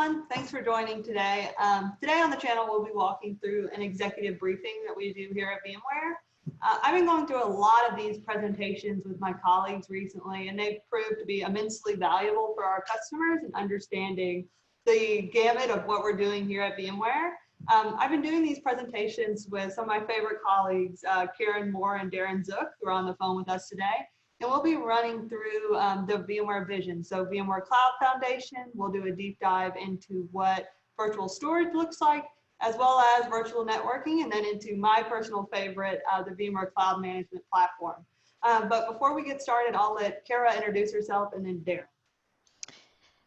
everyone. Thanks for joining today. Today on the channel, we'll be walking through an executive briefing that we do here at VMware. I've been going through a lot of these presentations with my colleagues recently, and they've proved to be immensely valuable for our customers in understanding the gamut of what we're doing here at VMware. I've been doing these presentations with some of my favorite colleagues, Karen Moore and Darren Zook, who are on the phone with us today. And we'll be running through the VMware vision. So VMware Cloud Foundation, we'll do a deep dive into what virtual storage looks like, as well as virtual networking, and then into my personal favorite, the VMware Cloud Management platform. But before we get started, I'll let Kara introduce herself and then Darren.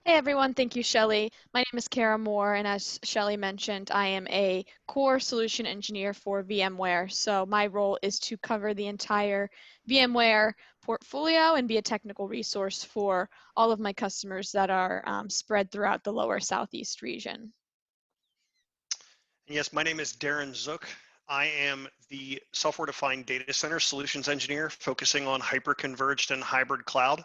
Hey everyone, thank you, Shelly. My name is Kara Moore, and as Shelly mentioned, I am a core solution engineer for VMware. So my role is to cover the entire VMware portfolio and be a technical resource for all of my customers that are spread throughout the lower Southeast region. Yes, my name is Darren Zook. I am the software-defined data center solutions engineer focusing on hyperconverged and hybrid cloud.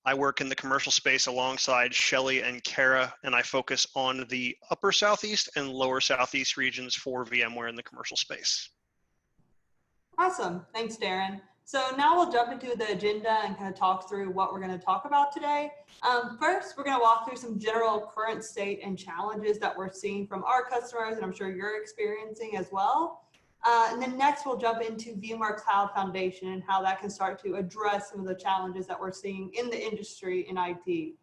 I work in the commercial space alongside Shelly and Kara, and I focus on the upper Southeast and lower Southeast regions for VMware in the commercial space. Awesome, thanks Darren. So now we'll jump into the agenda and kind of talk through what we're going to talk about today. First, we're going to walk through some general current state and challenges that we're seeing from our customers, and I'm sure you're experiencing as well. And then next, we'll jump into VMware Cloud Foundation and how that can start to address some of the challenges that we're seeing in the industry in IT.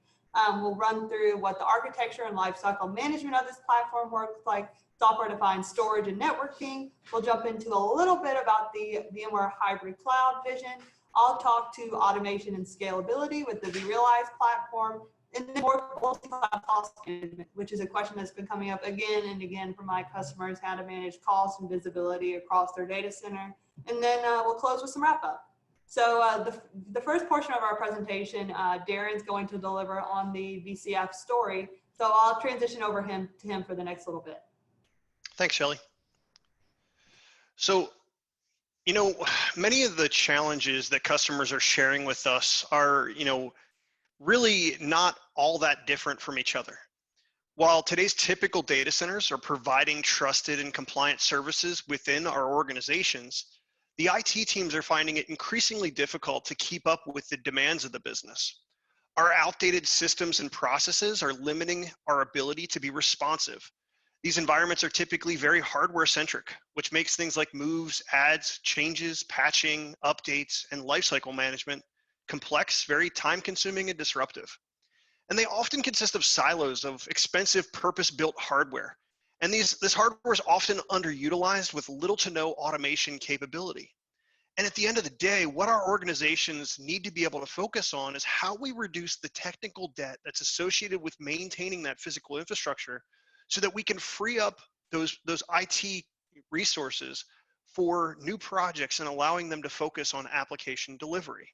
We'll run through what the architecture and lifecycle management of this platform works like, software-defined storage and networking. We'll jump into a little bit about the VMware hybrid cloud vision. I'll talk to automation and scalability with the Virtualized platform, and then more multi-cloud cost management, which is a question that's been coming up again and again from my customers, how to manage cost and visibility across their data center. And then we'll close with some wrap up. So the first portion of our presentation, Darren's going to deliver on the VCF story. So I'll transition over to him for the next little bit. Thanks, Shelly. So, you know, many of the challenges that customers are sharing with us are, really not all that different from each other. While today's typical data centers are providing trusted and compliant services within our organizations, the IT teams are finding it increasingly difficult to keep up with the demands of the business. Our outdated systems and processes are limiting our ability to be responsive. These environments are typically very hardware-centric, which makes things like moves, adds, changes, patching, updates, and lifecycle management complex, very time-consuming, and disruptive. And they often consist of silos of expensive purpose-built hardware. And this hardware is often underutilized with little to no automation capability. And at the end of the day, what our organizations need to be able to focus on is how we reduce the technical debt that's associated with maintaining that physical infrastructure so that we can free up those IT resources for new projects and allowing them to focus on application delivery.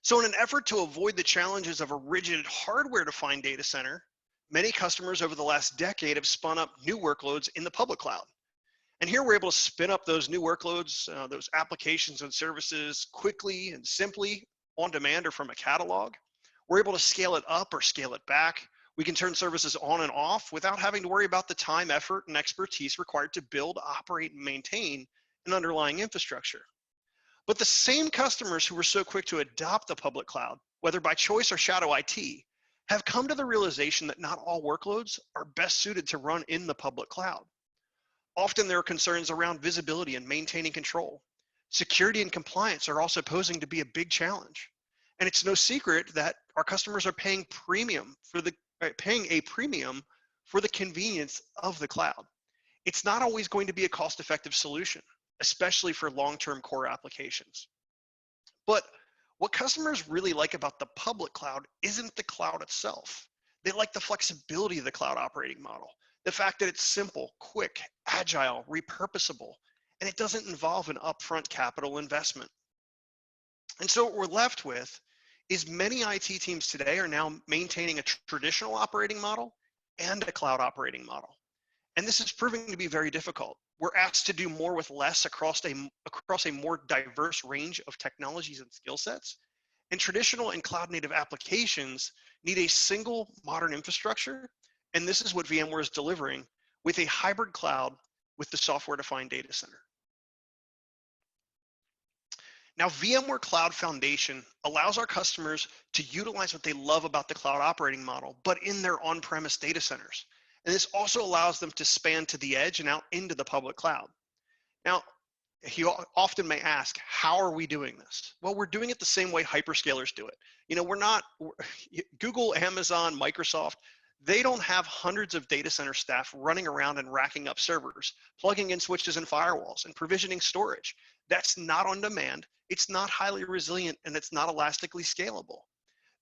So in an effort to avoid the challenges of a rigid hardware-defined data center, many customers over the last decade have spun up new workloads in the public cloud. And here we're able to spin up those new workloads, those applications and services quickly and simply on demand or from a catalog. We're able to scale it up or scale it back. We can turn services on and off without having to worry about the time, effort, and expertise required to build, operate, and maintain an underlying infrastructure. But the same customers who were so quick to adopt the public cloud, whether by choice or shadow IT, have come to the realization that not all workloads are best suited to run in the public cloud. Often there are concerns around visibility and maintaining control. Security and compliance are also posing to be a big challenge. And it's no secret that our customers are paying a premium for the convenience of the cloud. It's not always going to be a cost-effective solution, especially for long-term core applications. But what customers really like about the public cloud isn't the cloud itself. They like the flexibility of the cloud operating model, the fact that it's simple, quick, agile, repurposable, and it doesn't involve an upfront capital investment. And so what we're left with is many IT teams today are now maintaining a traditional operating model and a cloud operating model. And this is proving to be very difficult. We're asked to do more with less across a more diverse range of technologies and skill sets. And traditional and cloud native applications need a single modern infrastructure And this is what VMware is delivering with a hybrid cloud with the software-defined data center. Now, VMware Cloud Foundation allows our customers to utilize what they love about the cloud operating model, but in their on-premise data centers. And this also allows them to span to the edge and out into the public cloud. Now, you often may ask, how are we doing this? Well, we're doing it the same way hyperscalers do it. You know, Google, Amazon, Microsoft, they don't have hundreds of data center staff running around and racking up servers, plugging in switches and firewalls, and provisioning storage. That's not on demand, it's not highly resilient, and it's not elastically scalable.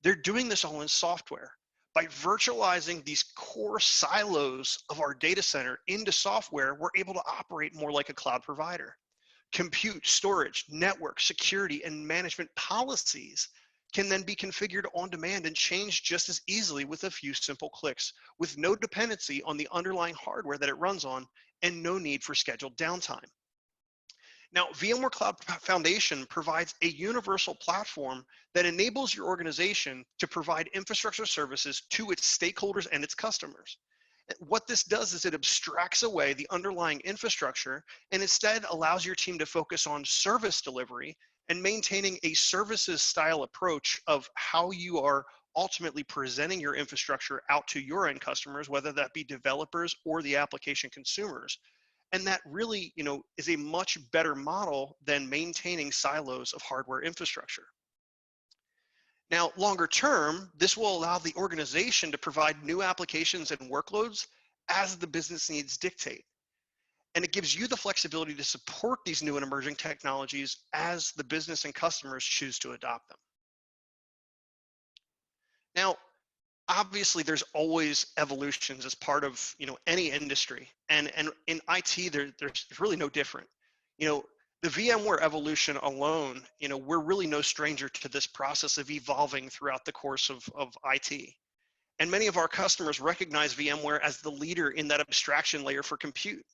They're doing this all in software. By virtualizing these core silos of our data center into software, we're able to operate more like a cloud provider. Compute, storage, network, security, and management policies can then be configured on demand and changed just as easily with a few simple clicks, with no dependency on the underlying hardware that it runs on and no need for scheduled downtime. Now, VMware Cloud Foundation provides a universal platform that enables your organization to provide infrastructure services to its stakeholders and its customers. What this does is it abstracts away the underlying infrastructure and instead allows your team to focus on service delivery and maintaining a services style approach of how you are ultimately presenting your infrastructure out to your end customers, whether that be developers or the application consumers. And that really, is a much better model than maintaining silos of hardware infrastructure. Now, longer term, this will allow the organization to provide new applications and workloads as the business needs dictate. And it gives you the flexibility to support these new and emerging technologies as the business and customers choose to adopt them. Now, obviously, there's always evolutions as part of any industry, and in IT, there's really no different. The VMware evolution alone, we're really no stranger to this process of evolving throughout the course of IT. And many of our customers recognize VMware as the leader in that abstraction layer for compute.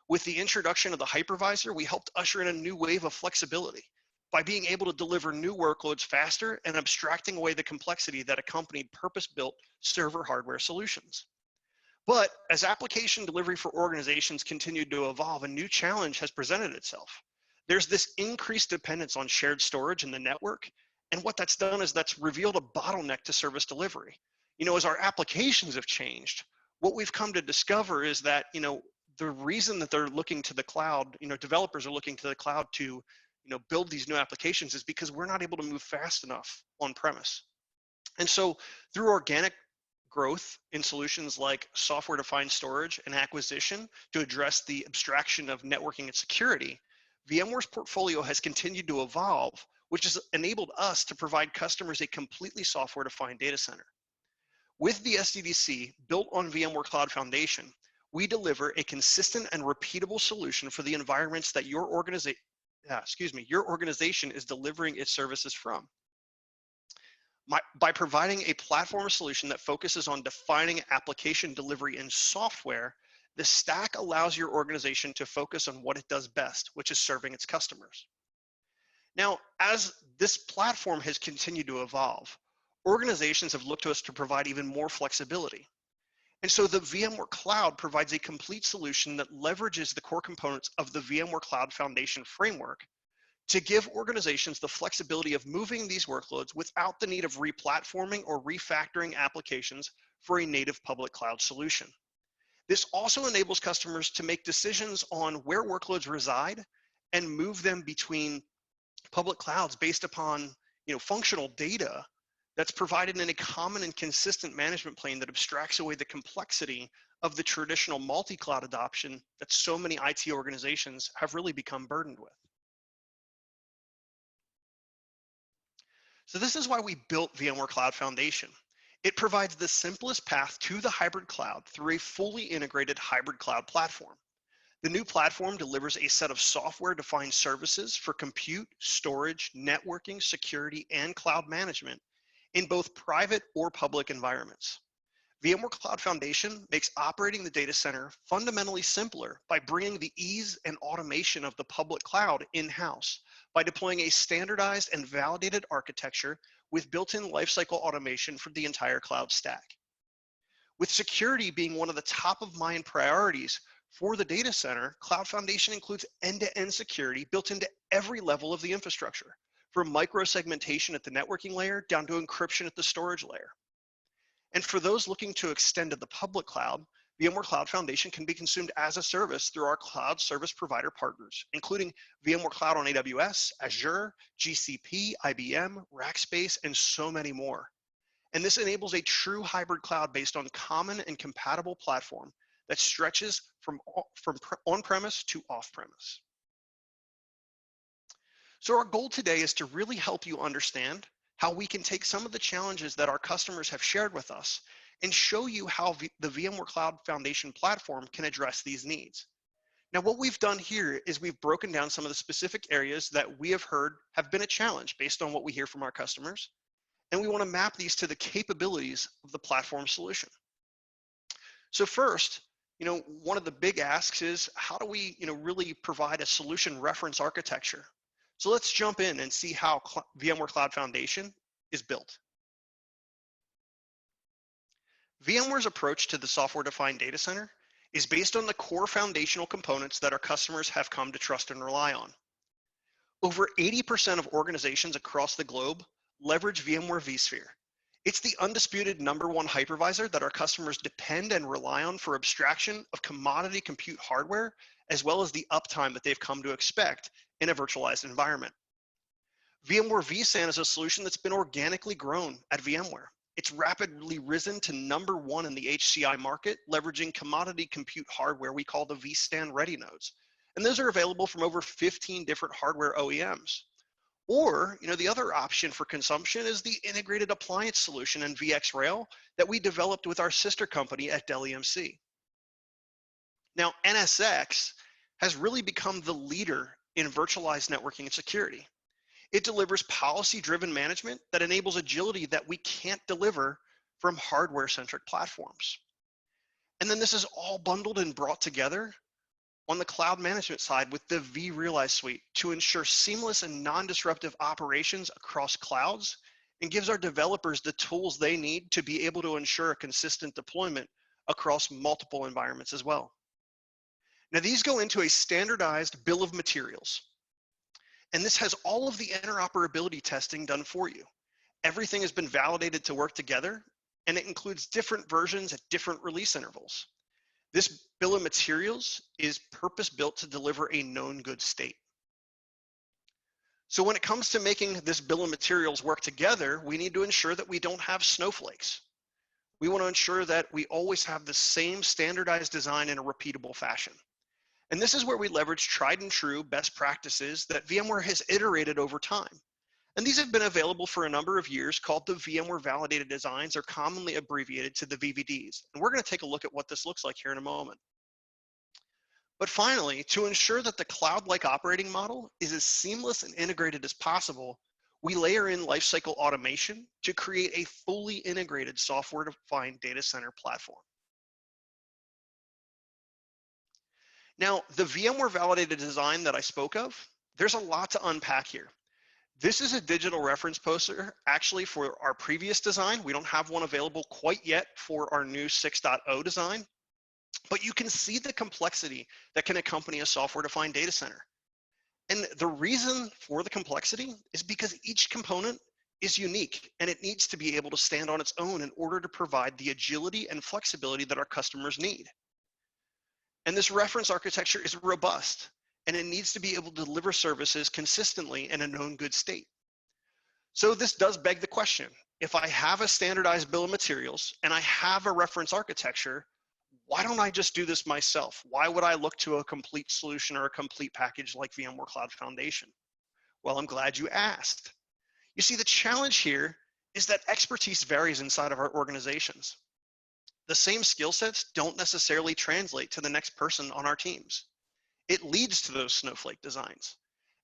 With the introduction of the hypervisor, we helped usher in a new wave of flexibility by being able to deliver new workloads faster and abstracting away the complexity that accompanied purpose-built server hardware solutions. But as application delivery for organizations continued to evolve, a new challenge has presented itself. There's this increased dependence on shared storage in the network, and what that's done is that's revealed a bottleneck to service delivery. As our applications have changed, what we've come to discover is that, the reason that they're looking to the cloud, developers are looking to the cloud to, build these new applications is because we're not able to move fast enough on premise. And so through organic growth in solutions like software-defined storage and acquisition to address the abstraction of networking and security, VMware's portfolio has continued to evolve, which has enabled us to provide customers a completely software-defined data center. With the SDDC built on VMware Cloud Foundation, we deliver a consistent and repeatable solution for the environments that your organization is delivering its services from. By providing a platform solution that focuses on defining application delivery in software, the stack allows your organization to focus on what it does best, which is serving its customers. Now, as this platform has continued to evolve, organizations have looked to us to provide even more flexibility. And so the VMware Cloud provides a complete solution that leverages the core components of the VMware Cloud Foundation framework to give organizations the flexibility of moving these workloads without the need of replatforming or refactoring applications for a native public cloud solution. This also enables customers to make decisions on where workloads reside and move them between public clouds based upon functional data that's provided in a common and consistent management plane that abstracts away the complexity of the traditional multi-cloud adoption that so many IT organizations have really become burdened with. So this is why we built VMware Cloud Foundation. It provides the simplest path to the hybrid cloud through a fully integrated hybrid cloud platform. The new platform delivers a set of software-defined services for compute, storage, networking, security, and cloud management in both private or public environments. VMware Cloud Foundation makes operating the data center fundamentally simpler by bringing the ease and automation of the public cloud in-house by deploying a standardized and validated architecture with built-in lifecycle automation for the entire cloud stack. With security being one of the top of mind priorities for the data center, Cloud Foundation includes end-to-end security built into every level of the infrastructure, from micro-segmentation at the networking layer down to encryption at the storage layer. And for those looking to extend to the public cloud, VMware Cloud Foundation can be consumed as a service through our cloud service provider partners, including VMware Cloud on AWS, Azure, GCP, IBM, Rackspace, and so many more. And this enables a true hybrid cloud based on common and compatible platform that stretches from on-premise to off-premise. So our goal today is to really help you understand how we can take some of the challenges that our customers have shared with us and show you how the VMware Cloud Foundation platform can address these needs. Now, what we've done here is we've broken down some of the specific areas that we have heard have been a challenge based on what we hear from our customers. And we want to map these to the capabilities of the platform solution. So first, one of the big asks is how do we, really provide a solution reference architecture? So let's jump in and see how VMware Cloud Foundation is built. VMware's approach to the software-defined data center is based on the core foundational components that our customers have come to trust and rely on. Over 80% of organizations across the globe leverage VMware vSphere. It's the undisputed #1 hypervisor that our customers depend and rely on for abstraction of commodity compute hardware, as well as the uptime that they've come to expect in a virtualized environment. VMware vSAN is a solution that's been organically grown at VMware. It's rapidly risen to #1 in the HCI market, leveraging commodity compute hardware we call the vSAN ready nodes. And those are available from over 15 different hardware OEMs. Or, the other option for consumption is the integrated appliance solution in VxRail that we developed with our sister company at Dell EMC. Now, NSX has really become the leader in virtualized networking and security. It delivers policy-driven management that enables agility that we can't deliver from hardware-centric platforms. And then this is all bundled and brought together on the cloud management side with the vRealize suite to ensure seamless and non-disruptive operations across clouds and gives our developers the tools they need to be able to ensure a consistent deployment across multiple environments as well. Now, these go into a standardized bill of materials. And this has all of the interoperability testing done for you. Everything has been validated to work together, and it includes different versions at different release intervals. This bill of materials is purpose-built to deliver a known good state. So when it comes to making this bill of materials work together, we need to ensure that we don't have snowflakes. We want to ensure that we always have the same standardized design in a repeatable fashion. And this is where we leverage tried and true best practices that VMware has iterated over time. And these have been available for a number of years, called the VMware Validated Designs, or commonly abbreviated to the VVDs. And we're going to take a look at what this looks like here in a moment. But finally, to ensure that the cloud-like operating model is as seamless and integrated as possible, we layer in Lifecycle Automation to create a fully integrated software-defined data center platform. Now, the VMware Validated Design that I spoke of, there's a lot to unpack here. This is a digital reference poster actually for our previous design. We don't have one available quite yet for our new 6.0 design, but you can see the complexity that can accompany a software-defined data center. And the reason for the complexity is because each component is unique and it needs to be able to stand on its own in order to provide the agility and flexibility that our customers need. And this reference architecture is robust, and it needs to be able to deliver services consistently in a known good state. So this does beg the question, if I have a standardized bill of materials and I have a reference architecture, why don't I just do this myself? Why would I look to a complete solution or a complete package like VMware Cloud Foundation? Well, I'm glad you asked. You see, the challenge here is that expertise varies inside of our organizations. The same skill sets don't necessarily translate to the next person on our teams. It leads to those snowflake designs.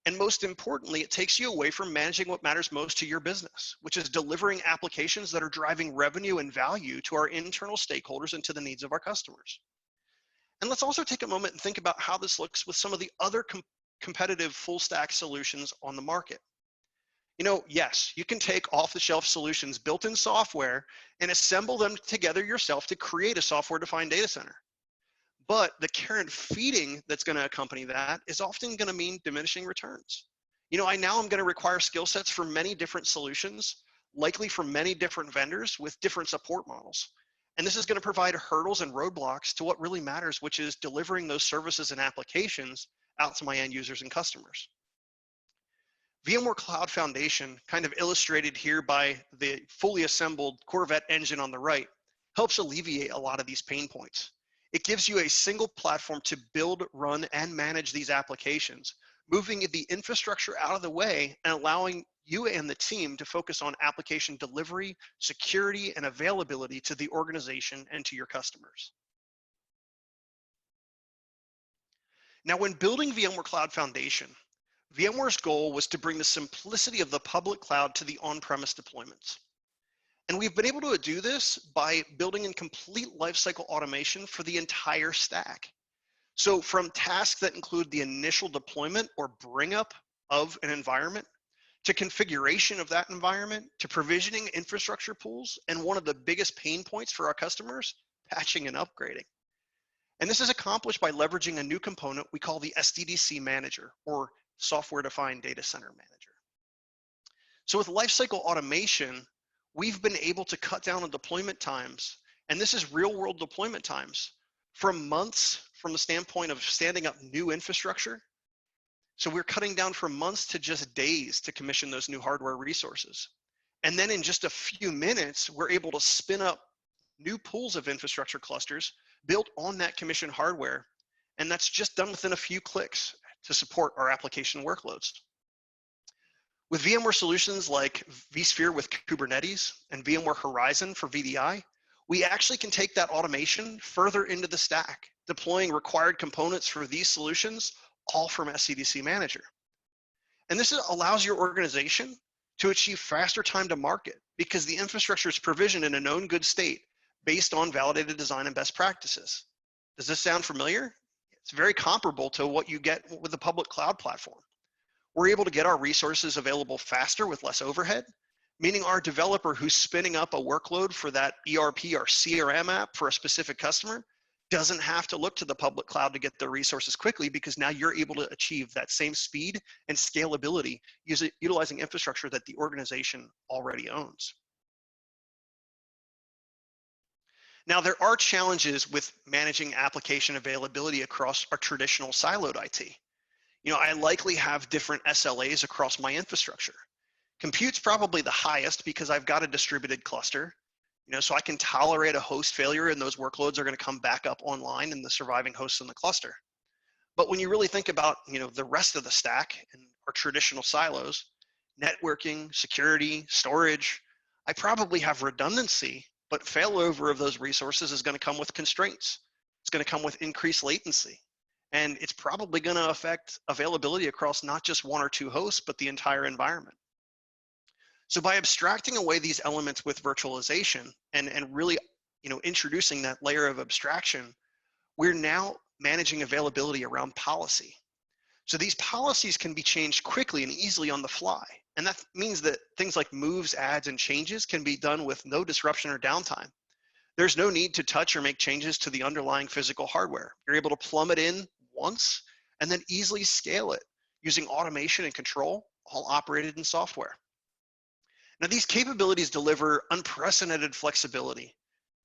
And most importantly, it takes you away from managing what matters most to your business, which is delivering applications that are driving revenue and value to our internal stakeholders and to the needs of our customers. And let's also take a moment and think about how this looks with some of the other competitive full stack solutions on the market. Yes, you can take off-the-shelf solutions built in software and assemble them together yourself to create a software-defined data center. But the care and feeding that's going to accompany that is often going to mean diminishing returns. I now am going to require skill sets for many different solutions, likely from many different vendors with different support models. And this is going to provide hurdles and roadblocks to what really matters, which is delivering those services and applications out to my end users and customers. VMware Cloud Foundation, kind of illustrated here by the fully assembled Corvette engine on the right, helps alleviate a lot of these pain points. It gives you a single platform to build, run, and manage these applications, moving the infrastructure out of the way and allowing you and the team to focus on application delivery, security, and availability to the organization and to your customers. Now, when building VMware Cloud Foundation, VMware's goal was to bring the simplicity of the public cloud to the on-premise deployments. And we've been able to do this by building in complete lifecycle automation for the entire stack. So from tasks that include the initial deployment or bring up of an environment, to configuration of that environment, to provisioning infrastructure pools, and one of the biggest pain points for our customers, patching and upgrading. And this is accomplished by leveraging a new component we call the SDDC Manager, or Software-Defined Data Center Manager. So with lifecycle automation, we've been able to cut down on deployment times, and this is real-world deployment times, from months from the standpoint of standing up new infrastructure. So we're cutting down from months to just days to commission those new hardware resources. And then in just a few minutes, we're able to spin up new pools of infrastructure clusters built on that commissioned hardware. And that's just done within a few clicks to support our application workloads. With VMware solutions like vSphere with Kubernetes and VMware Horizon for VDI, we actually can take that automation further into the stack, deploying required components for these solutions, all from SDDC Manager. And this allows your organization to achieve faster time to market because the infrastructure is provisioned in a known good state based on validated design and best practices. Does this sound familiar? It's very comparable to what you get with the public cloud platform. We're able to get our resources available faster with less overhead, meaning our developer who's spinning up a workload for that ERP or CRM app for a specific customer doesn't have to look to the public cloud to get the resources quickly, because now you're able to achieve that same speed and scalability utilizing infrastructure that the organization already owns. Now, there are challenges with managing application availability across our traditional siloed IT. I likely have different SLAs across my infrastructure. Compute's probably the highest because I've got a distributed cluster, so I can tolerate a host failure and those workloads are going to come back up online in the surviving hosts in the cluster. But when you really think about, the rest of the stack and our traditional silos, networking, security, storage, I probably have redundancy, but failover of those resources is going to come with constraints. It's going to come with increased latency. And it's probably going to affect availability across not just one or two hosts, but the entire environment. So by abstracting away these elements with virtualization and really, introducing that layer of abstraction, we're now managing availability around policy. So these policies can be changed quickly and easily on the fly. And that means that things like moves, adds, and changes can be done with no disruption or downtime. There's no need to touch or make changes to the underlying physical hardware. You're able to plumb it in once and then easily scale it using automation and control, all operated in software. Now, these capabilities deliver unprecedented flexibility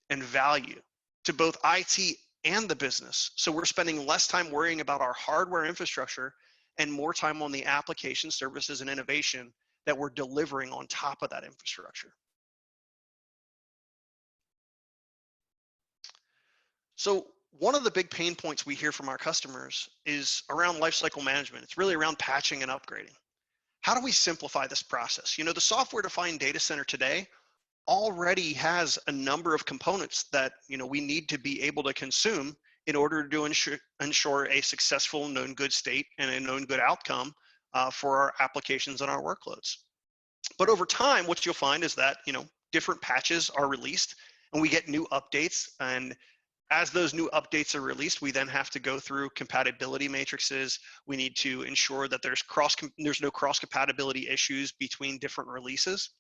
and value to both IT and the business. So we're spending less time worrying about our hardware infrastructure and more time on the application, services, and innovation that we're delivering on top of that infrastructure. So one of the big pain points we hear from our customers is around lifecycle management. It's really around patching and upgrading. How do we simplify this process? The software-defined data center today already has a number of components that we need to be able to consume in order to ensure a successful known good state and a known good outcome for our applications and our workloads. But over time, what you'll find is that different patches are released and we get new updates, and As those new updates are released, we then have to go through compatibility matrices. We need to ensure that there's no cross compatibility issues between different releases.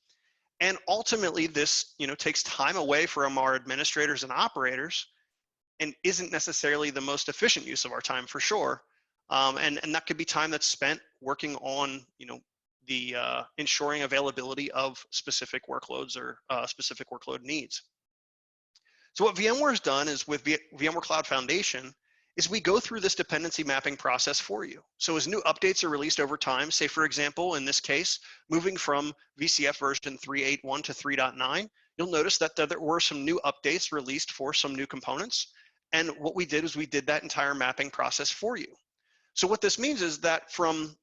And ultimately, this takes time away from our administrators and operators, and isn't necessarily the most efficient use of our time for sure. And that could be time that's spent working on the ensuring availability of specific workloads or specific workload needs. So what VMware has done is with VMware Cloud Foundation is we go through this dependency mapping process for you. So as new updates are released over time, say for example, in this case, moving from VCF version 3.8.1 to 3.9, you'll notice that there were some new updates released for some new components. And what we did is we did that entire mapping process for you. So what this means is that from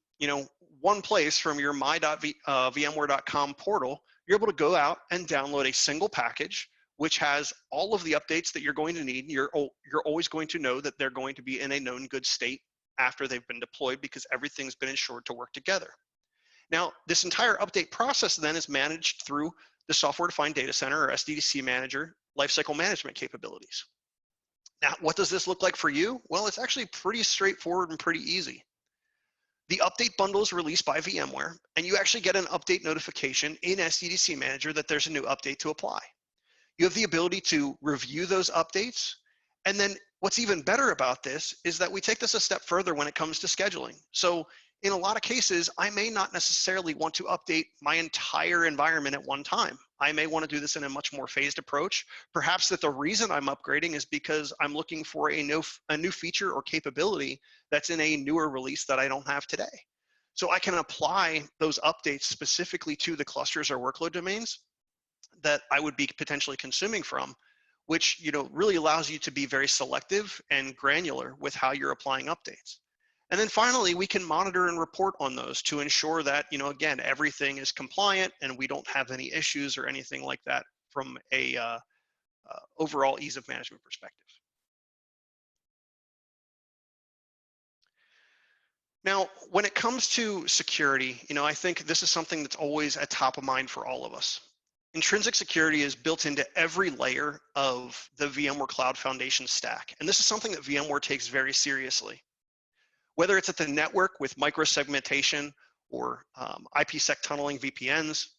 one place, from your my.vmware.com portal, you're able to go out and download a single package which has all of the updates that you're going to need. You're always going to know that they're going to be in a known good state after they've been deployed, because everything's been ensured to work together. Now, this entire update process then is managed through the software-defined data center, or SDDC manager, lifecycle management capabilities. Now, what does this look like for you? Well, it's actually pretty straightforward and pretty easy. The update bundle is released by VMware, and you actually get an update notification in SDDC manager that there's a new update to apply. You have the ability to review those updates. And then what's even better about this is that we take this a step further when it comes to scheduling. So in a lot of cases, I may not necessarily want to update my entire environment at one time. I may want to do this in a much more phased approach. Perhaps that the reason I'm upgrading is because I'm looking for a new feature or capability that's in a newer release that I don't have today. So I can apply those updates specifically to the clusters or workload domains that I would be potentially consuming from, which really allows you to be very selective and granular with how you're applying updates. And then finally, we can monitor and report on those to ensure that, again, everything is compliant and we don't have any issues or anything like that from a overall ease of management perspective. Now, when it comes to security, I think this is something that's always at top of mind for all of us. Intrinsic security is built into every layer of the VMware Cloud Foundation stack. And this is something that VMware takes very seriously. Whether it's at the network with microsegmentation or IPsec tunneling VPNs,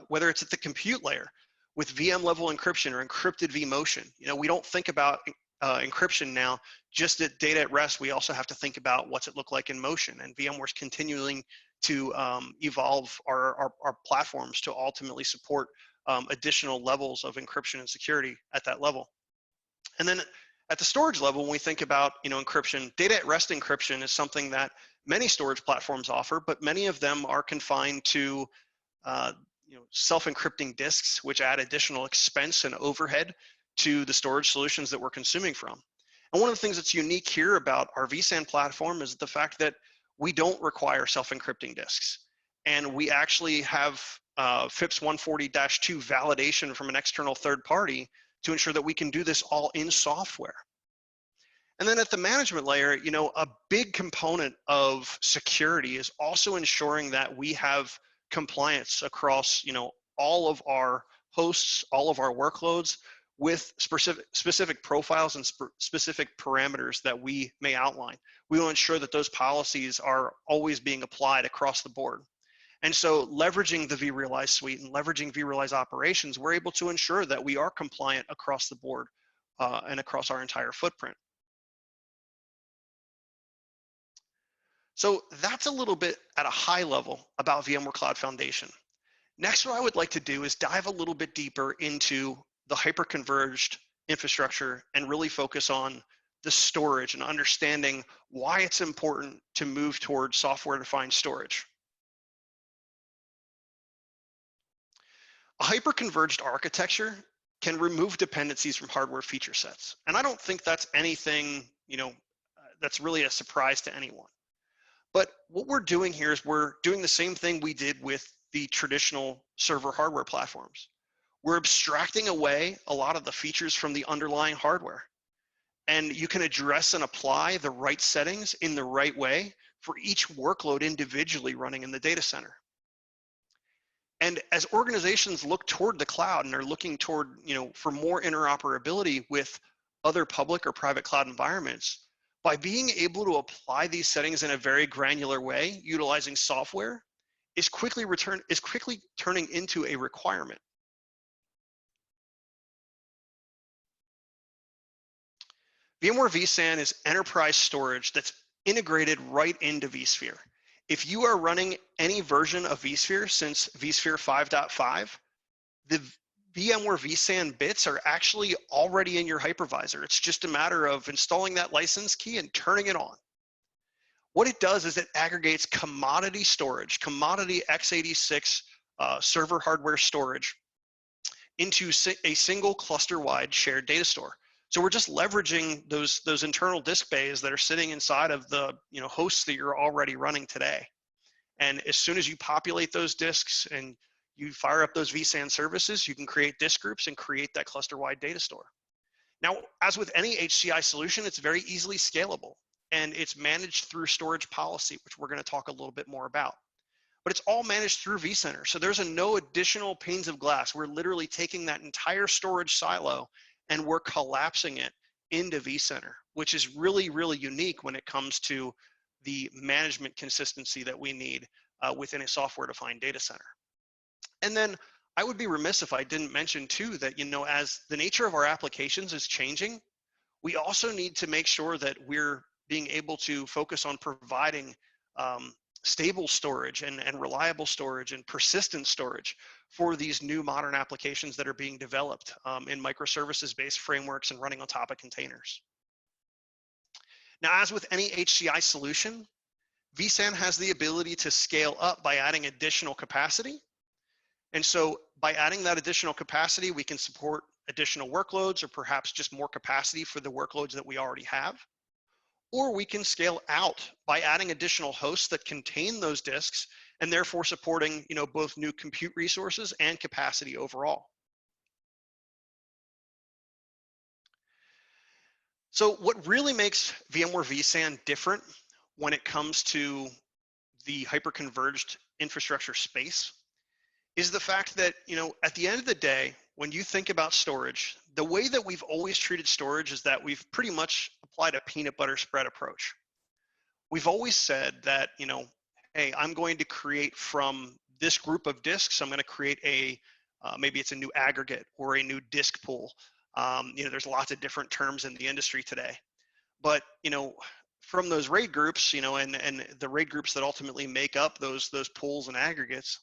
whether it's at the compute layer with VM level encryption or encrypted vMotion. We don't think about encryption now just at data at rest. We also have to think about what's it look like in motion, and VMware's continuing to evolve our platforms to ultimately support additional levels of encryption and security at that level. And then at the storage level, when we think about encryption, data at rest encryption is something that many storage platforms offer, but many of them are confined to self-encrypting disks, which add additional expense and overhead to the storage solutions that we're consuming from. And one of the things that's unique here about our vSAN platform is the fact that we don't require self-encrypting disks. And we actually have FIPS 140-2 validation from an external third party to ensure that we can do this all in software. And then at the management layer, a big component of security is also ensuring that we have compliance across, all of our hosts, all of our workloads with specific profiles and specific parameters that we may outline. We will ensure that those policies are always being applied across the board. And so leveraging the vRealize suite and leveraging vRealize operations, we're able to ensure that we are compliant across the board and across our entire footprint. So that's a little bit at a high level about VMware Cloud Foundation. Next, what I would like to do is dive a little bit deeper into the hyperconverged infrastructure and really focus on the storage and understanding why it's important to move towards software-defined storage. A hyperconverged architecture can remove dependencies from hardware feature sets. And I don't think that's anything, that's really a surprise to anyone. But what we're doing here is we're doing the same thing we did with the traditional server hardware platforms. We're abstracting away a lot of the features from the underlying hardware. And you can address and apply the right settings in the right way for each workload individually running in the data center. And as organizations look toward the cloud and are looking toward, for more interoperability with other public or private cloud environments, by being able to apply these settings in a very granular way, utilizing software, is quickly turning into a requirement. VMware vSAN is enterprise storage that's integrated right into vSphere. If you are running any version of vSphere since vSphere 5.5, the VMware vSAN bits are actually already in your hypervisor. It's just a matter of installing that license key and turning it on. What it does is it aggregates commodity storage, commodity x86 server hardware storage into a single cluster-wide shared data store. So we're just leveraging those internal disk bays that are sitting inside of the hosts that you're already running today. And as soon as you populate those disks and you fire up those vSAN services, you can create disk groups and create that cluster-wide data store. Now, as with any HCI solution, it's very easily scalable, and it's managed through storage policy, which we're going to talk a little bit more about. But it's all managed through vCenter. So there's no additional panes of glass. We're literally taking that entire storage silo and we're collapsing it into vCenter, which is really, really unique when it comes to the management consistency that we need within a software-defined data center. And then I would be remiss if I didn't mention too that, as the nature of our applications is changing, we also need to make sure that we're being able to focus on providing stable storage and reliable storage and persistent storage for these new modern applications that are being developed in microservices-based frameworks and running on top of containers. Now, as with any HCI solution, vSAN has the ability to scale up by adding additional capacity. And so by adding that additional capacity, we can support additional workloads or perhaps just more capacity for the workloads that we already have. Or we can scale out by adding additional hosts that contain those disks and therefore supporting both new compute resources and capacity overall. So what really makes VMware vSAN different when it comes to the hyperconverged infrastructure space is the fact that, at the end of the day, when you think about storage, the way that we've always treated storage is that we've pretty much applied a peanut butter spread approach. We've always said that, hey, I'm going to create from this group of disks, I'm going to create maybe it's a new aggregate or a new disk pool. There's lots of different terms in the industry today. But, from those RAID groups, and the RAID groups that ultimately make up those pools and aggregates,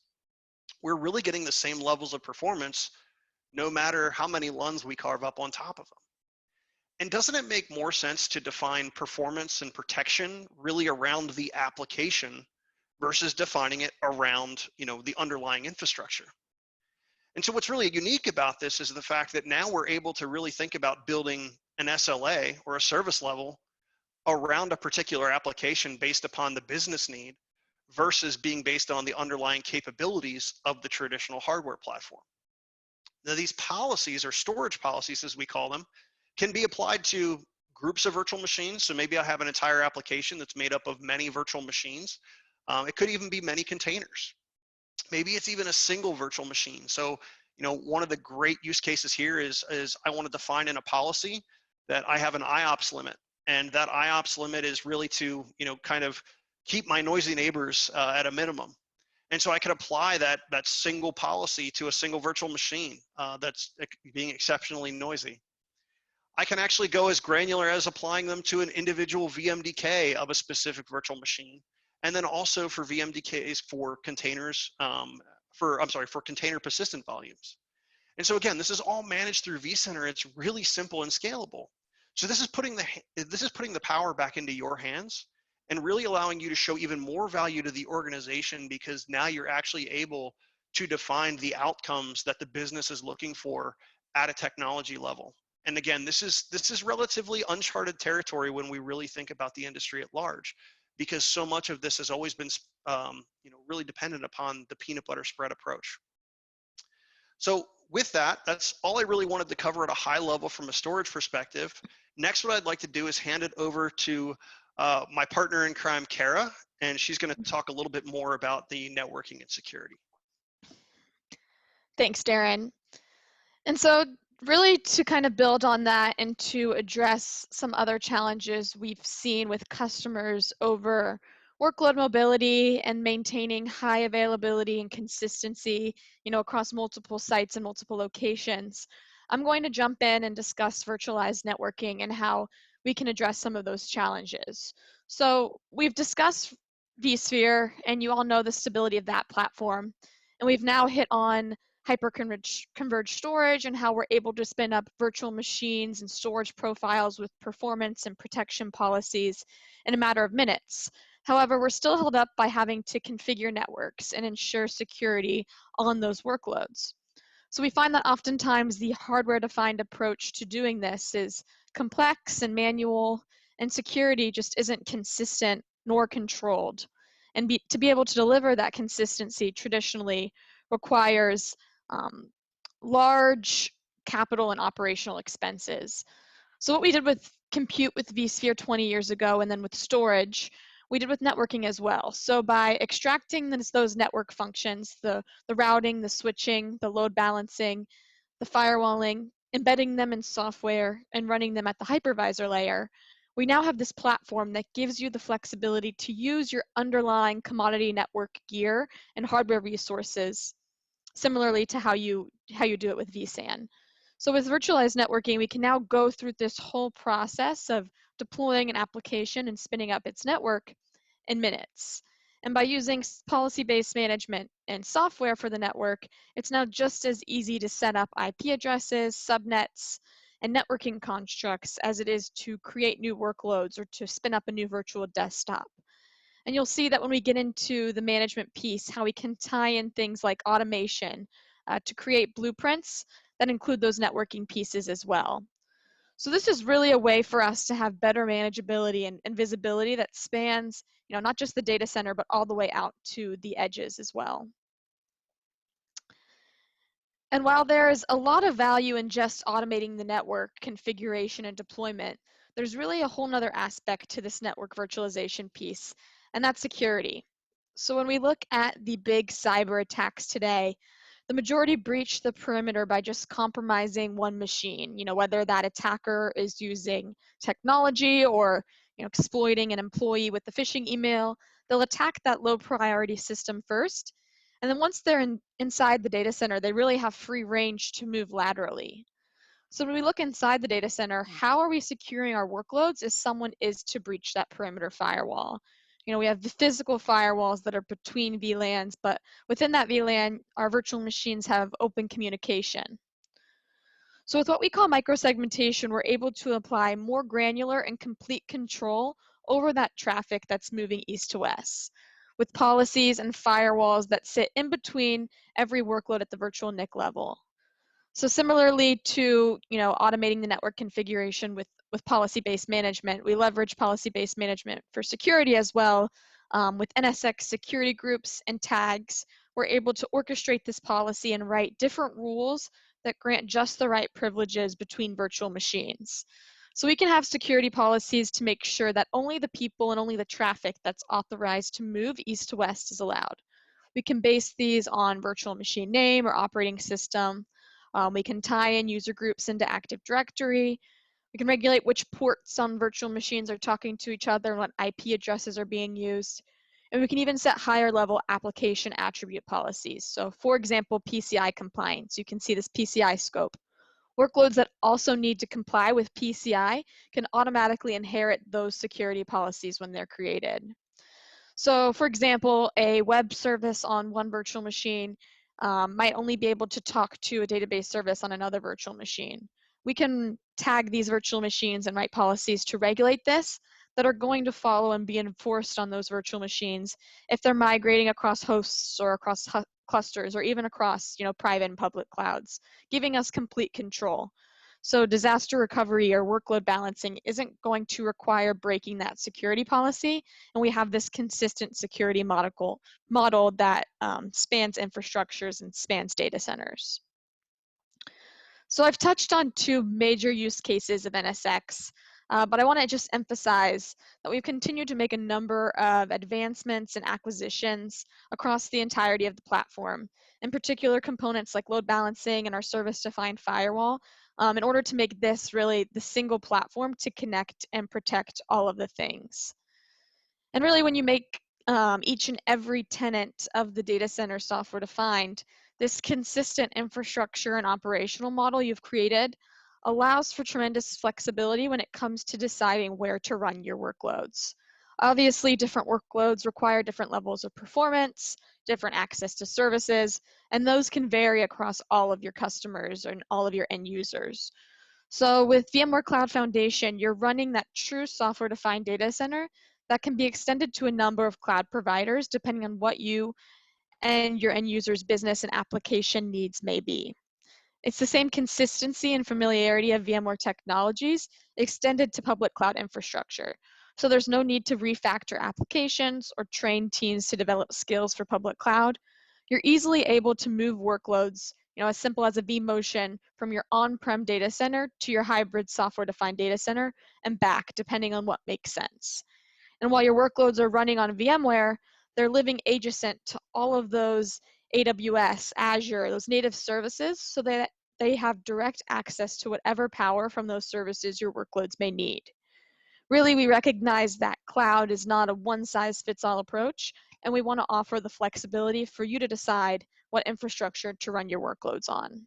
we're really getting the same levels of performance no matter how many LUNs we carve up on top of them. And doesn't it make more sense to define performance and protection really around the application versus defining it around, the underlying infrastructure? And so what's really unique about this is the fact that now we're able to really think about building an SLA or a service level around a particular application based upon the business need versus being based on the underlying capabilities of the traditional hardware platform. Now, these policies, or storage policies as we call them, can be applied to groups of virtual machines. So maybe I have an entire application that's made up of many virtual machines. It could even be many containers. Maybe it's even a single virtual machine. So, one of the great use cases here is I want to define in a policy that I have an IOPS limit. And that IOPS limit is really to, kind of keep my noisy neighbors at a minimum. And so I could apply that single policy to a single virtual machine that's being exceptionally noisy. I can actually go as granular as applying them to an individual VMDK of a specific virtual machine. And then also for VMDKs for containers, for container persistent volumes. And so again, this is all managed through vCenter. It's really simple and scalable. So this is putting the power back into your hands and really allowing you to show even more value to the organization, because now you're actually able to define the outcomes that the business is looking for at a technology level. And again, this is relatively uncharted territory when we really think about the industry at large, because so much of this has always been really dependent upon the peanut butter spread approach. So with that, that's all I really wanted to cover at a high level from a storage perspective. Next, what I'd like to do is hand it over to my partner in crime, Kara, and she's going to talk a little bit more about the networking and security. Thanks, Darren. And so really to kind of build on that and to address some other challenges we've seen with customers over workload mobility and maintaining high availability and consistency, across multiple sites and multiple locations, I'm going to jump in and discuss virtualized networking and how we can address some of those challenges. So we've discussed vSphere, and you all know the stability of that platform. And we've now hit on hyperconverged storage and how we're able to spin up virtual machines and storage profiles with performance and protection policies in a matter of minutes. However, we're still held up by having to configure networks and ensure security on those workloads. So we find that oftentimes the hardware-defined approach to doing this is complex and manual, and security just isn't consistent nor controlled. And to be able to deliver that consistency traditionally requires large capital and operational expenses. So what we did with compute with vSphere 20 years ago, and then with storage, we did with networking as well. So by extracting those network functions, the routing, the switching, the load balancing, the firewalling, embedding them in software, and running them at the hypervisor layer, we now have this platform that gives you the flexibility to use your underlying commodity network gear and hardware resources similarly to how you do it with vSAN. So with virtualized networking, we can now go through this whole process of deploying an application and spinning up its network in minutes. And by using policy-based management and software for the network, it's now just as easy to set up IP addresses, subnets, and networking constructs as it is to create new workloads or to spin up a new virtual desktop. And you'll see that when we get into the management piece, how we can tie in things like automation to create blueprints that include those networking pieces as well. So this is really a way for us to have better manageability and visibility that spans, not just the data center, but all the way out to the edges as well. And while there's a lot of value in just automating the network configuration and deployment, there's really a whole nother aspect to this network virtualization piece, and that's security. So when we look at the big cyber attacks today, the majority breach the perimeter by just compromising one machine, whether that attacker is using technology or exploiting an employee with the phishing email, they'll attack that low priority system first. And then once they're inside the data center, they really have free range to move laterally. So when we look inside the data center, how are we securing our workloads if someone is to breach that perimeter firewall? We have the physical firewalls that are between VLANs, but within that VLAN, our virtual machines have open communication. So with what we call microsegmentation, we're able to apply more granular and complete control over that traffic that's moving east to west, with policies and firewalls that sit in between every workload at the virtual NIC level. So similarly to automating the network configuration with policy-based management, we leverage policy-based management for security as well. With NSX security groups and tags, we're able to orchestrate this policy and write different rules that grant just the right privileges between virtual machines. So we can have security policies to make sure that only the people and only the traffic that's authorized to move east to west is allowed. We can base these on virtual machine name or operating system. We can tie in user groups into Active Directory. We can regulate which ports on virtual machines are talking to each other and what IP addresses are being used. And we can even set higher level application attribute policies. So for example, PCI compliance. You can see this PCI scope. Workloads that also need to comply with PCI can automatically inherit those security policies when they're created. So for example, a web service on one virtual machine might only be able to talk to a database service on another virtual machine. We can tag these virtual machines and write policies to regulate this that are going to follow and be enforced on those virtual machines if they're migrating across hosts or across clusters or even across private and public clouds, giving us complete control. So disaster recovery or workload balancing isn't going to require breaking that security policy, and we have this consistent security model that spans infrastructures and spans data centers. So I've touched on two major use cases of NSX. But I want to just emphasize that we've continued to make a number of advancements and acquisitions across the entirety of the platform, in particular components like load balancing and our service-defined firewall, in order to make this really the single platform to connect and protect all of the things. And really, when you make each and every tenant of the data center software defined, this consistent infrastructure and operational model you've created allows for tremendous flexibility when it comes to deciding where to run your workloads. Obviously, different workloads require different levels of performance, different access to services, and those can vary across all of your customers and all of your end users. So with VMware Cloud Foundation, you're running that true software-defined data center that can be extended to a number of cloud providers depending on what you and your end user's business and application needs may be. It's the same consistency and familiarity of VMware technologies extended to public cloud infrastructure. So there's no need to refactor applications or train teams to develop skills for public cloud. You're easily able to move workloads, as simple as a vMotion from your on-prem data center to your hybrid software-defined data center and back, depending on what makes sense. And while your workloads are running on VMware, they're living adjacent to all of those AWS, Azure, those native services, so that they have direct access to whatever power from those services your workloads may need. Really, we recognize that cloud is not a one-size-fits-all approach, and we want to offer the flexibility for you to decide what infrastructure to run your workloads on.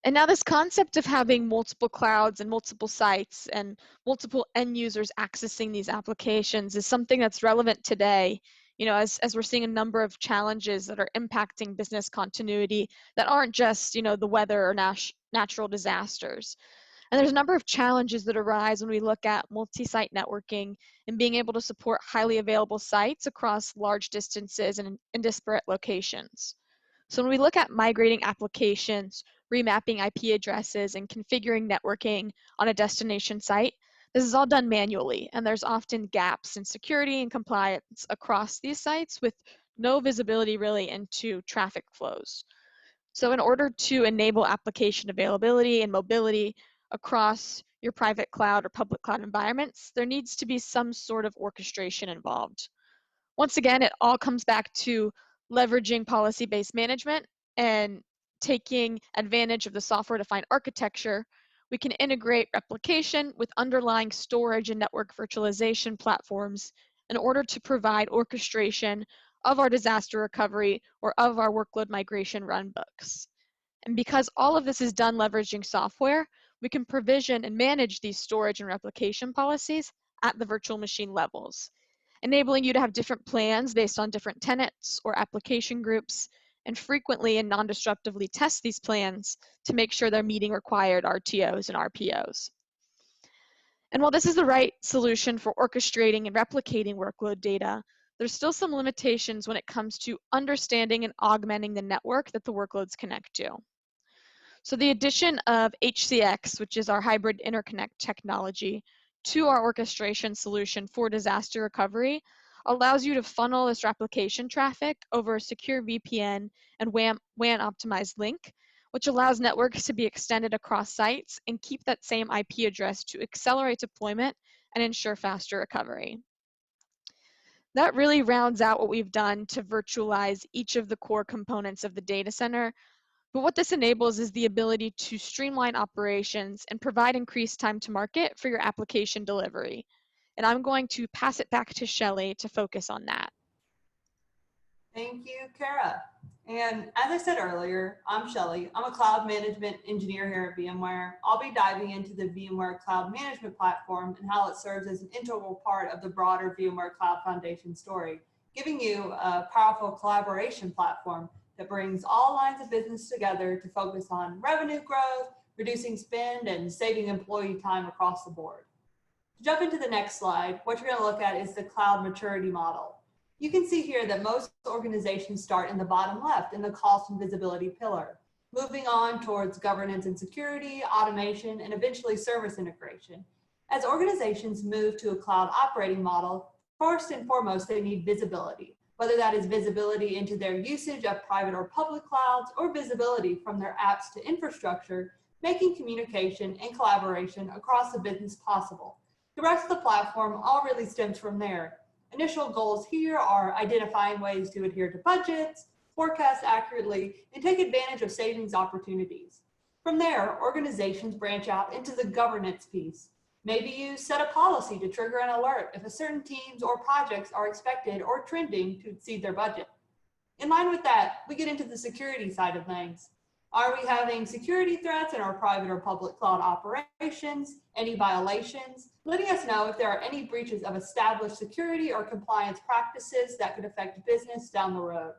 And now this concept of having multiple clouds and multiple sites and multiple end users accessing these applications is something that's relevant today, as we're seeing a number of challenges that are impacting business continuity that aren't just, the weather or natural disasters. And there's a number of challenges that arise when we look at multi-site networking and being able to support highly available sites across large distances and in disparate locations. So when we look at migrating applications, remapping IP addresses, and configuring networking on a destination site, this is all done manually, and there's often gaps in security and compliance across these sites with no visibility really into traffic flows. So in order to enable application availability and mobility across your private cloud or public cloud environments, there needs to be some sort of orchestration involved. Once again, it all comes back to leveraging policy-based management and taking advantage of the software-defined architecture. We can integrate replication with underlying storage and network virtualization platforms in order to provide orchestration of our disaster recovery or of our workload migration runbooks. And because all of this is done leveraging software, we can provision and manage these storage and replication policies at the virtual machine levels, enabling you to have different plans based on different tenants or application groups, and frequently and non-destructively test these plans to make sure they're meeting required RTOs and RPOs. And while this is the right solution for orchestrating and replicating workload data, there's still some limitations when it comes to understanding and augmenting the network that the workloads connect to. So the addition of HCX, which is our hybrid interconnect technology, to our orchestration solution for disaster recovery allows you to funnel this replication traffic over a secure VPN and WAN optimized link, which allows networks to be extended across sites and keep that same IP address to accelerate deployment and ensure faster recovery. That really rounds out what we've done to virtualize each of the core components of the data center. But what this enables is the ability to streamline operations and provide increased time to market for your application delivery. And I'm going to pass it back to Shelley to focus on that. Thank you, Kara. And as I said earlier, I'm Shelley. I'm a cloud management engineer here at VMware. I'll be diving into the VMware Cloud Management platform and how it serves as an integral part of the broader VMware Cloud Foundation story, giving you a powerful collaboration platform that brings all lines of business together to focus on revenue growth, reducing spend, and saving employee time across the board. To jump into the next slide, what you're going to look at is the cloud maturity model. You can see here that most organizations start in the bottom left in the cost and visibility pillar, moving on towards governance and security, automation, and eventually service integration. As organizations move to a cloud operating model, first and foremost, they need visibility, whether that is visibility into their usage of private or public clouds or visibility from their apps to infrastructure, making communication and collaboration across the business possible. The rest of the platform all really stems from there. Initial goals here are identifying ways to adhere to budgets, forecast accurately, and take advantage of savings opportunities. From there, organizations branch out into the governance piece. Maybe you set a policy to trigger an alert if a certain teams or projects are expected or trending to exceed their budget. In line with that, we get into the security side of things. Are we having security threats in our private or public cloud operations? Any violations? Letting us know if there are any breaches of established security or compliance practices that could affect business down the road.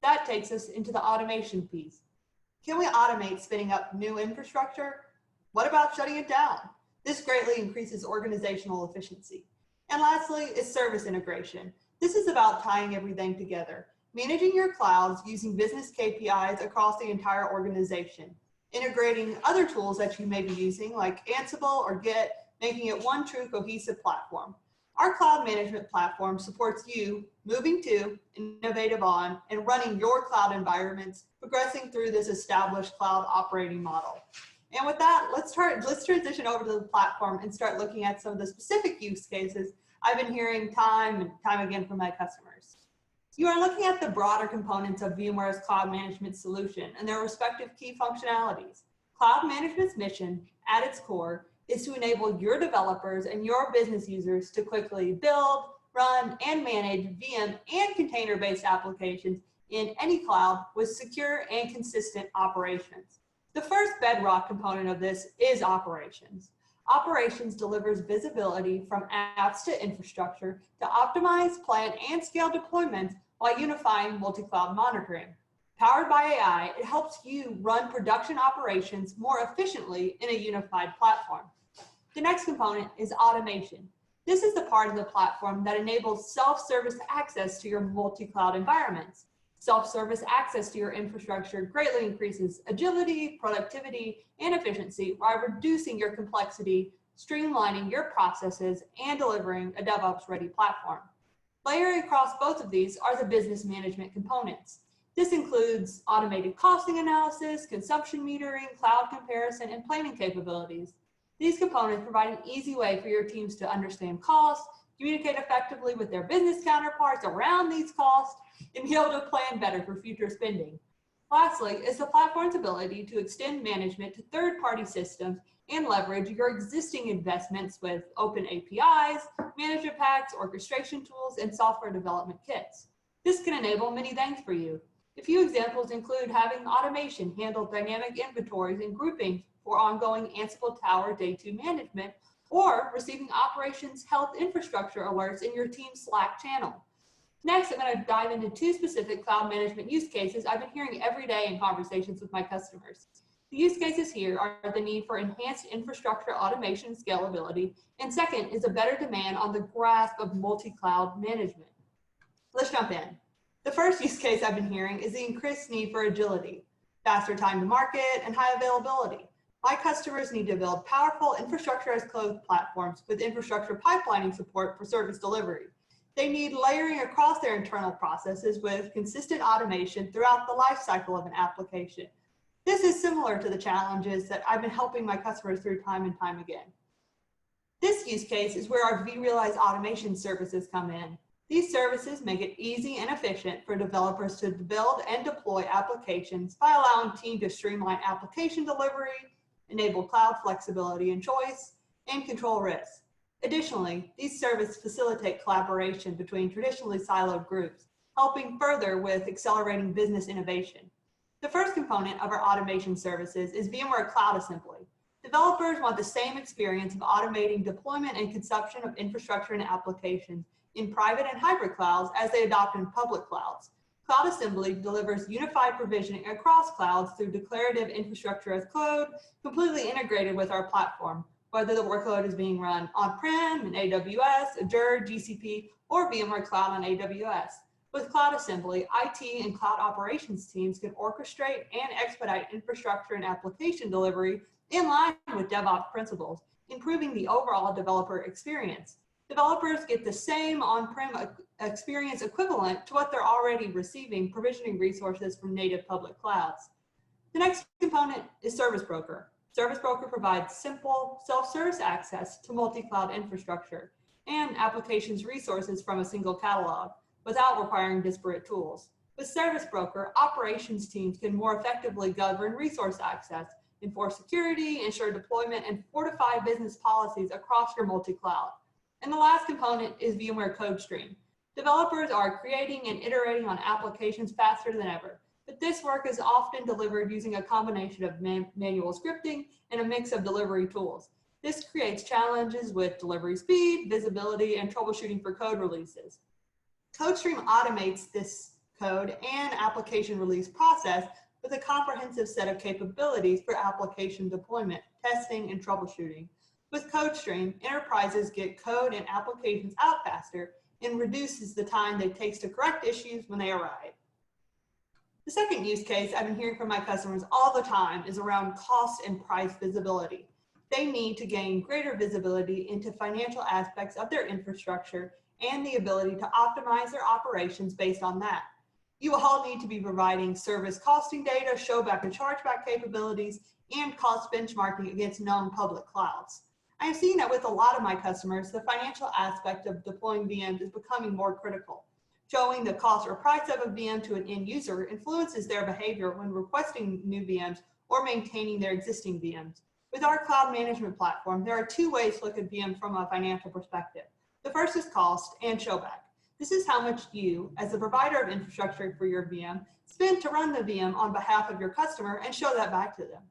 That takes us into the automation piece. Can we automate spinning up new infrastructure? What about shutting it down? This greatly increases organizational efficiency. And lastly is service integration. This is about tying everything together. Managing your clouds using business KPIs across the entire organization. Integrating other tools that you may be using like Ansible or Git, making it one true cohesive platform. Our cloud management platform supports you moving to, innovative on, and running your cloud environments, progressing through this established cloud operating model. And with that, let's transition over to the platform and start looking at some of the specific use cases I've been hearing time and time again from my customers. You are looking at the broader components of VMware's cloud management solution and their respective key functionalities. Cloud management's mission at its core is to enable your developers and your business users to quickly build, run, and manage VM and container-based applications in any cloud with secure and consistent operations. The first bedrock component of this is operations. Operations delivers visibility from apps to infrastructure to optimize, plan, and scale deployments while unifying multi-cloud monitoring. Powered by AI, it helps you run production operations more efficiently in a unified platform. The next component is automation. This is the part of the platform that enables self-service access to your multi-cloud environments. Self-service access to your infrastructure greatly increases agility, productivity, and efficiency while reducing your complexity, streamlining your processes, and delivering a DevOps-ready platform. Layering across both of these are the business management components. This includes automated costing analysis, consumption metering, cloud comparison, and planning capabilities. These components provide an easy way for your teams to understand costs, communicate effectively with their business counterparts around these costs, and be able to plan better for future spending. Lastly is the platform's ability to extend management to third-party systems and leverage your existing investments with open APIs, management packs, orchestration tools, and software development kits. This can enable many things for you. A few examples include having automation handle dynamic inventories and grouping for ongoing Ansible Tower Day 2 management, or receiving operations health infrastructure alerts in your team's Slack channel. Next, I'm going to dive into two specific cloud management use cases I've been hearing every day in conversations with my customers. The use cases here are the need for enhanced infrastructure automation and scalability, and second is a better demand on the grasp of multi-cloud management. Let's jump in. The first use case I've been hearing is the increased need for agility, faster time to market, and high availability. My customers need to build powerful infrastructure as code platforms with infrastructure pipelining support for service delivery. They need layering across their internal processes with consistent automation throughout the lifecycle of an application. This is similar to the challenges that I've been helping my customers through time and time again. This use case is where our vRealize automation services come in. These services make it easy and efficient for developers to build and deploy applications by allowing teams to streamline application delivery, enable cloud flexibility and choice, and control risk. Additionally, these services facilitate collaboration between traditionally siloed groups, helping further with accelerating business innovation. The first component of our automation services is VMware Cloud Assembly. Developers want the same experience of automating deployment and consumption of infrastructure and applications in private and hybrid clouds as they adopt in public clouds. Cloud Assembly delivers unified provisioning across clouds through declarative infrastructure as code, completely integrated with our platform, whether the workload is being run on-prem, in AWS, Azure, GCP, or VMware Cloud on AWS. With Cloud Assembly, IT and cloud operations teams can orchestrate and expedite infrastructure and application delivery in line with DevOps principles, improving the overall developer experience. Developers get the same on-prem experience equivalent to what they're already receiving provisioning resources from native public clouds. The next component is Service Broker. Service Broker provides simple, self-service access to multi-cloud infrastructure and applications resources from a single catalog without requiring disparate tools. With Service Broker, operations teams can more effectively govern resource access, enforce security, ensure deployment, and fortify business policies across your multi-cloud. And the last component is VMware CodeStream. Developers are creating and iterating on applications faster than ever, but this work is often delivered using a combination of manual scripting and a mix of delivery tools. This creates challenges with delivery speed, visibility, and troubleshooting for code releases. CodeStream automates this code and application release process with a comprehensive set of capabilities for application deployment, testing, and troubleshooting. With CodeStream, enterprises get code and applications out faster and reduces the time it takes to correct issues when they arrive. The second use case I've been hearing from my customers all the time is around cost and price visibility. They need to gain greater visibility into financial aspects of their infrastructure and the ability to optimize their operations based on that. You all need to be providing service costing data, showback and chargeback capabilities, and cost benchmarking against known public clouds. I have seen that with a lot of my customers, the financial aspect of deploying VMs is becoming more critical. Showing the cost or price of a VM to an end user influences their behavior when requesting new VMs or maintaining their existing VMs. With our cloud management platform, there are two ways to look at VM from a financial perspective. The first is cost and showback. This is how much you, as the provider of infrastructure for your VM, spend to run the VM on behalf of your customer and show that back to them.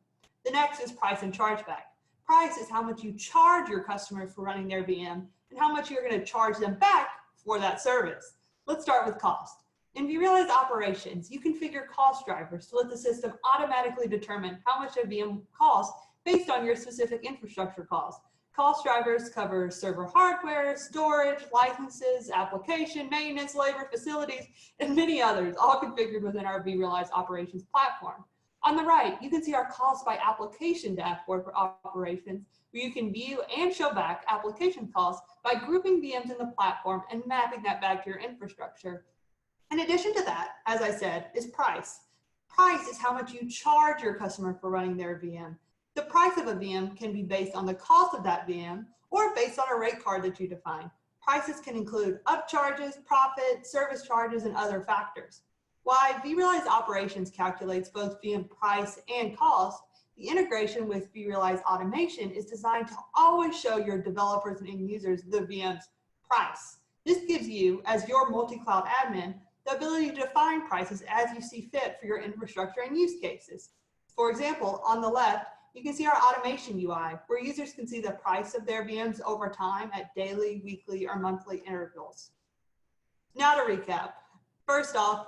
The next is price and chargeback. Price is how much you charge your customer for running their VM and how much you're going to charge them back for that service. Let's start with cost. In Virtualized Operations, you configure cost drivers to let the system automatically determine how much a VM costs based on your specific infrastructure cost. Cost drivers cover server hardware, storage, licenses, application, maintenance, labor, facilities, and many others, all configured within our Virtualized Operations platform. On the right, you can see our cost by application dashboard for operations, where you can view and show back application costs by grouping VMs in the platform and mapping that back to your infrastructure. In addition to that, as I said, is price. Price is how much you charge your customer for running their VM. The price of a VM can be based on the cost of that VM or based on a rate card that you define. Prices can include upcharges, profit, service charges, and other factors. While Virtualized Operations calculates both VM price and cost, the integration with Virtualized Automation is designed to always show your developers and end users the VM's price. This gives you, as your multi-cloud admin, the ability to define prices as you see fit for your infrastructure and use cases. For example, on the left, you can see our automation UI, where users can see the price of their VMs over time at daily, weekly, or monthly intervals. Now to recap. First off,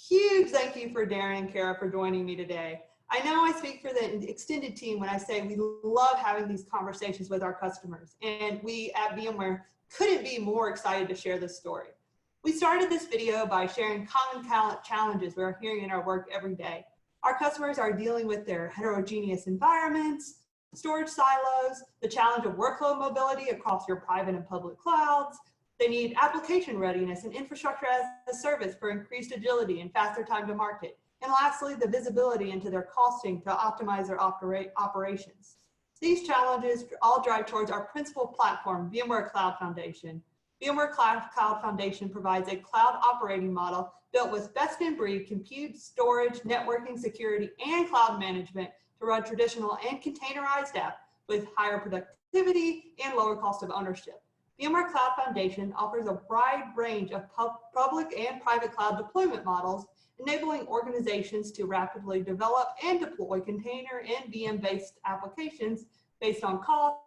huge thank you for Darren and Kara for joining me today. I know I speak for the extended team when I say we love having these conversations with our customers, and we at VMware couldn't be more excited to share this story. We started this video by sharing common challenges we're hearing in our work every day. Our customers are dealing with their heterogeneous environments, storage silos, the challenge of workload mobility across your private and public clouds. They need application readiness and infrastructure as a service for increased agility and faster time to market. And lastly, the visibility into their costing to optimize their operations. These challenges all drive towards our principal platform, VMware Cloud Foundation. VMware Cloud Foundation provides a cloud operating model built with best-in-breed compute, storage, networking, security, and cloud management to run traditional and containerized apps with higher productivity and lower cost of ownership. VMware Cloud Foundation offers a wide range of public and private cloud deployment models, enabling organizations to rapidly develop and deploy container and VM-based applications based on cost,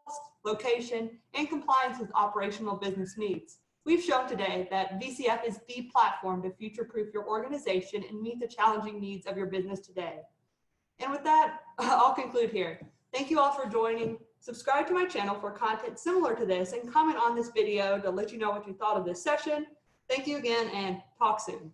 location, and compliance with operational business needs. We've shown today that VCF is the platform to future-proof your organization and meet the challenging needs of your business today. And with that, I'll conclude here. Thank you all for joining. Subscribe to my channel for content similar to this and comment on this video to let you know what you thought of this session. Thank you again and talk soon.